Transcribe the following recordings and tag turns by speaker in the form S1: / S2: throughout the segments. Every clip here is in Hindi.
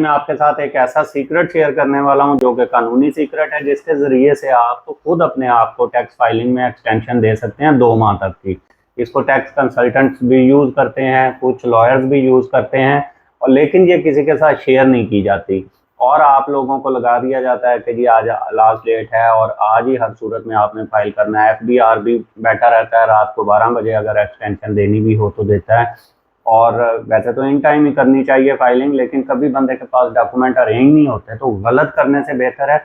S1: मैं आपके साथ एक ऐसा सीक्रेट शेयर करने वाला हूं जो कि कानूनी सीक्रेट है, जिसके ज़रिए से आप तो खुद अपने आप को टैक्स फाइलिंग में एक्सटेंशन दे सकते हैं 2 माह तक की। इसको टैक्स कंसल्टेंट्स भी यूज़ करते हैं, कुछ लॉयर्स भी यूज़ करते हैं, और लेकिन ये किसी के साथ शेयर नहीं की जाती और आप लोगों को लगा दिया जाता है कि जी आज लास्ट डेट है और आज ही हर सूरत में आपने फाइल करना है। FBR भी बैठा रहता है रात को 12 बजे, अगर एक्सटेंशन देनी भी हो तो देता है। और वैसे तो इन टाइम ही करनी चाहिए फाइलिंग, लेकिन कभी बंदे के पास डॉक्यूमेंट अरेंज नहीं होते, तो गलत करने से बेहतर है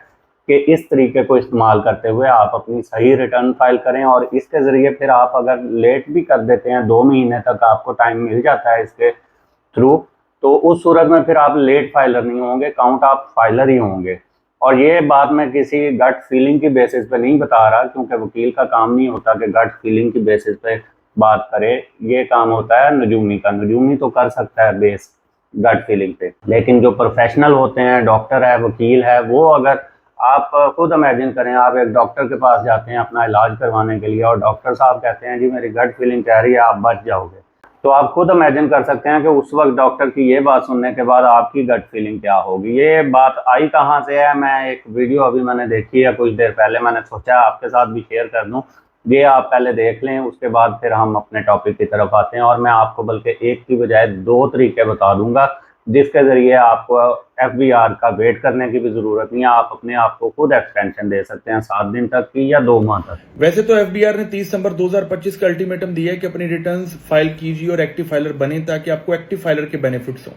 S1: कि इस तरीके को इस्तेमाल करते हुए आप अपनी सही रिटर्न फाइल करें। और इसके ज़रिए फिर आप अगर लेट भी कर देते हैं, 2 महीने तक आपको टाइम मिल जाता है इसके थ्रू, तो उस सूरत में फिर आप लेट फाइलर नहीं होंगे, काउंट आप फाइलर ही होंगे। और ये बात मैं किसी गट फीलिंग की बेसिस पे नहीं बता रहा, क्योंकि वकील का काम नहीं होता कि गट फीलिंग की बेसिस पे बात करे। ये काम होता है नजूमी का। नजूमी तो कर सकता है बेस गट फीलिंग पे, लेकिन जो प्रोफेशनल होते हैं, डॉक्टर है, वकील है, वो अगर आप खुद इमेजिन करें, आप एक डॉक्टर के पास जाते हैं अपना इलाज करवाने के लिए और डॉक्टर साहब कहते हैं जी मेरी गट फीलिंग कह रही है आप बच जाओगे, तो आप खुद इमेजिन कर सकते हैं कि उस वक्त डॉक्टर की ये बात सुनने के बाद आपकी गट फीलिंग क्या होगी। ये बात आई कहाँ से है? मैं एक वीडियो अभी मैंने देखी है कुछ देर पहले, मैंने सोचा आपके साथ भी शेयर कर दूं। ये आप पहले देख लें, उसके बाद फिर हम अपने टॉपिक की तरफ आते हैं। और मैं आपको बल्कि एक की बजाय 2 तरीके बता दूंगा जिसके ज़रिए आपको FBR का वेट करने की भी ज़रूरत नहीं है। आप अपने आप को खुद एक्सटेंशन दे सकते हैं 7 दिन तक की या 2 माह तक।
S2: वैसे तो FBR ने 30 सितंबर 2025 का अल्टीमेटम दिया है कि अपनी रिटर्न्स फाइल कीजिए और एक्टिव फाइलर बने, ताकि आपको एक्टिव फाइलर के बेनिफिट्स हो।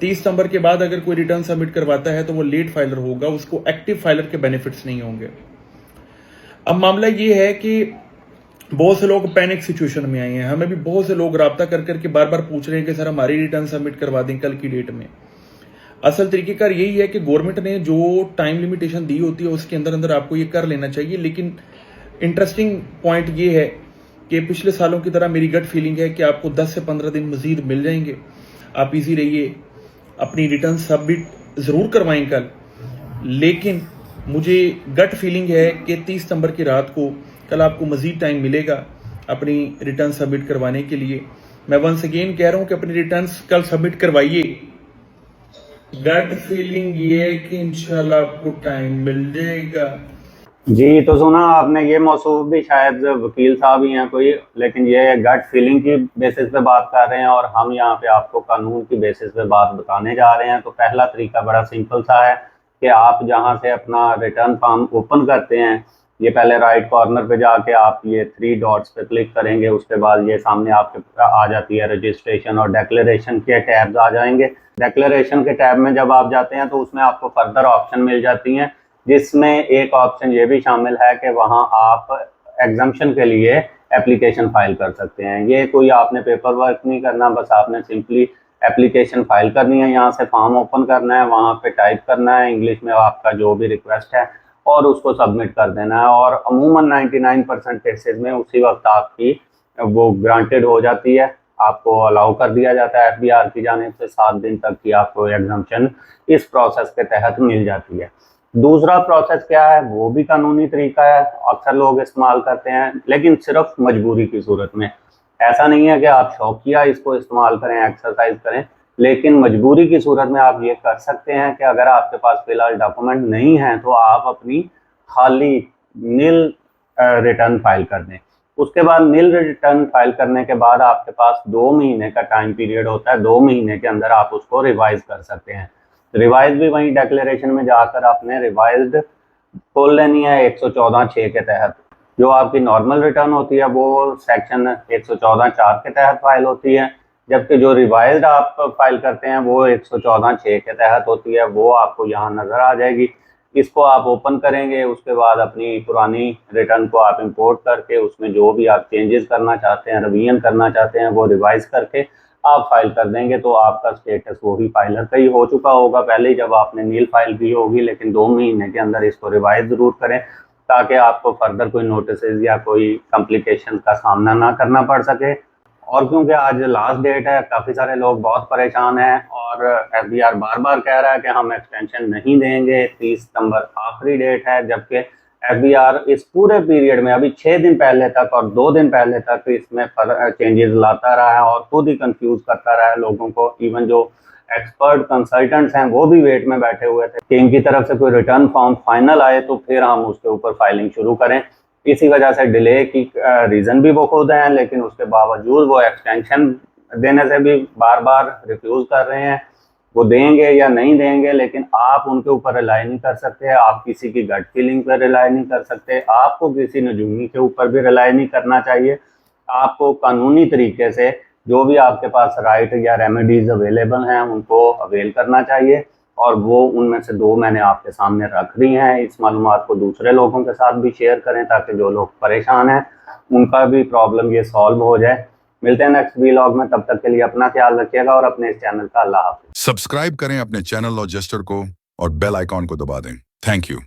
S2: 30 सितंबर के बाद अगर कोई रिटर्न सबमिट करवाता है तो वो लेट फाइलर होगा, उसको एक्टिव फाइलर के बेनिफिट्स नहीं होंगे। अब मामला ये है कि बहुत से लोग पैनिक सिचुएशन में आए हैं। हमें भी बहुत से लोग राब्ता कर करके बार बार पूछ रहे हैं कि सर हमारी रिटर्न सबमिट करवा दें कल की डेट में। असल तरीकेकार यही है कि गवर्नमेंट ने जो टाइम लिमिटेशन दी होती है उसके अंदर अंदर आपको ये कर लेना चाहिए। लेकिन इंटरेस्टिंग पॉइंट ये है कि पिछले सालों की तरह मेरी गट फीलिंग है कि आपको 10 से 15 दिन मजीद मिल जाएंगे। आप इजी रहिए, अपनी रिटर्न सबमिट जरूर करवाएं कल। लेकिन मुझे गट फीलिंग है कि 30 सितंबर की रात को कल आपको मजीद टाइम मिलेगा अपनी रिटर्न सबमिट करवाने के लिए। मैं वंस अगेन कह रहा हूं कि अपनी रिटर्न्स कल सबमिट करवाइए। गट फीलिंग ये है कि इंशाल्लाह आपको टाइम मिल जाएगा।
S1: जी, तो सुना आपने, ये मौसूफ भी शायद वकील साहब ही हैं कोई, लेकिन ये गट फीलिंग की बेसिस पे बात कर रहे हैं और हम यहाँ पे आपको कानून की बेसिस पे बात बताने जा रहे हैं। तो पहला तरीका बड़ा सिंपल सा है कि आप जहाँ से अपना रिटर्न फॉर्म ओपन करते हैं, ये पहले राइट कॉर्नर पे जाके आप ये 3 डॉट्स पे क्लिक करेंगे। उसके बाद ये सामने आपके आ जाती है रजिस्ट्रेशन और डिक्लेरेशन के टैब्स आ जाएंगे। डिक्लेरेशन के टैब में जब आप जाते हैं तो उसमें आपको फर्दर ऑप्शन मिल जाती हैं, जिसमें एक ऑप्शन ये भी शामिल है कि वहाँ आप एग्जम्पशन के लिए एप्लीकेशन फाइल कर सकते हैं। ये कोई आपने पेपर वर्क नहीं करना, बस आपने सिंपली एप्लीकेशन फाइल करनी है। यहाँ से फॉर्म ओपन करना है, वहाँ पे टाइप करना है इंग्लिश में आपका जो भी रिक्वेस्ट है और उसको सबमिट कर देना है। और अमूमन 99% केसेस में उसी वक्त आपकी वो ग्रांटेड हो जाती है, आपको अलाउ कर दिया जाता है FBR की जानिब से। 7 दिन तक की आपको एग्जम्पशन इस प्रोसेस के तहत मिल जाती है। दूसरा प्रोसेस क्या है? वो भी कानूनी तरीका है, अक्सर लोग इस्तेमाल करते हैं, लेकिन सिर्फ मजबूरी की सूरत में। ऐसा नहीं है कि आप शौकिया इसको इस्तेमाल करें, एक्सरसाइज करें, लेकिन मजबूरी की सूरत में आप ये कर सकते हैं कि अगर आपके पास फिलहाल डॉक्यूमेंट नहीं है तो आप अपनी खाली नील रिटर्न फाइल कर दें। उसके बाद नील रिटर्न फाइल करने के बाद आपके पास 2 महीने का टाइम पीरियड होता है। 2 महीने के अंदर आप उसको रिवाइज कर सकते हैं। रिवाइज भी वहीं डिक्लेरेशन में जाकर आपने रिवाइज्ड खोल लेनी है 114(6) के तहत। जो आपकी नॉर्मल रिटर्न होती है वो सेक्शन 114(4) के तहत फाइल होती है, जबकि जो रिवाइज्ड आप फाइल करते हैं वो 114(6) के तहत होती है। वो आपको यहाँ नज़र आ जाएगी। इसको आप ओपन करेंगे, उसके बाद अपनी पुरानी रिटर्न को आप इंपोर्ट करके उसमें जो भी आप चेंजेस करना चाहते हैं, रिवीजन करना चाहते हैं, वो रिवाइज करके आप फाइल कर देंगे। तो आपका स्टेटस वो भी फाइलर का ही हो चुका होगा पहले ही, जब आपने नील फाइल की होगी। लेकिन 2 महीने के अंदर इसको रिवाइज ज़रूर करें, ताकि आपको फर्दर कोई नोटिस या कोई कॉम्प्लिकेशन का सामना ना करना पड़ सके। और क्योंकि आज लास्ट डेट है, काफ़ी सारे लोग बहुत परेशान हैं और FBR बार बार कह रहा है कि हम एक्सटेंशन नहीं देंगे, 30 सितंबर आखिरी डेट है, जबकि FBR इस पूरे पीरियड में अभी 6 दिन पहले तक और 2 दिन पहले तक इसमें चेंजेस लाता रहा है और खुद ही कंफ्यूज करता रहा है लोगों को। इवन जो एक्सपर्ट कंसल्टेंट्स हैं वो भी वेट में बैठे हुए थे कि इनकी तरफ से कोई रिटर्न फॉर्म फाइनल आए तो फिर हम उसके ऊपर फाइलिंग शुरू करें। इसी वजह से डिले की रीज़न भी वो खुद हैं, लेकिन उसके बावजूद वो एक्सटेंशन देने से भी बार बार रिफ्यूज़ कर रहे हैं। वो देंगे या नहीं देंगे, लेकिन आप उनके ऊपर रिलाई नहीं कर सकते, आप किसी की गट फीलिंग पर रिलाई नहीं कर सकते, आपको किसी नजूमी के ऊपर भी रिलाई नहीं करना चाहिए। आपको कानूनी तरीके से जो भी आपके पास राइट या रेमेडीज अवेलेबल हैं उनको अवेल करना चाहिए, और वो उनमें से 2 मैंने आपके सामने रख दी हैं। इस मालूमात को दूसरे लोगों के साथ भी शेयर करें ताकि जो लोग परेशान हैं उनका भी प्रॉब्लम ये सॉल्व हो जाए। मिलते हैं नेक्स्ट व्लॉग में, तब तक के लिए अपना ख्याल रखिएगा और अपने इस चैनल का अल्लाह हाफिज़।
S3: सब्सक्राइब करें अपने चैनल लॉजिस्टर को और बेल आइकॉन को दबा दें। Thank you.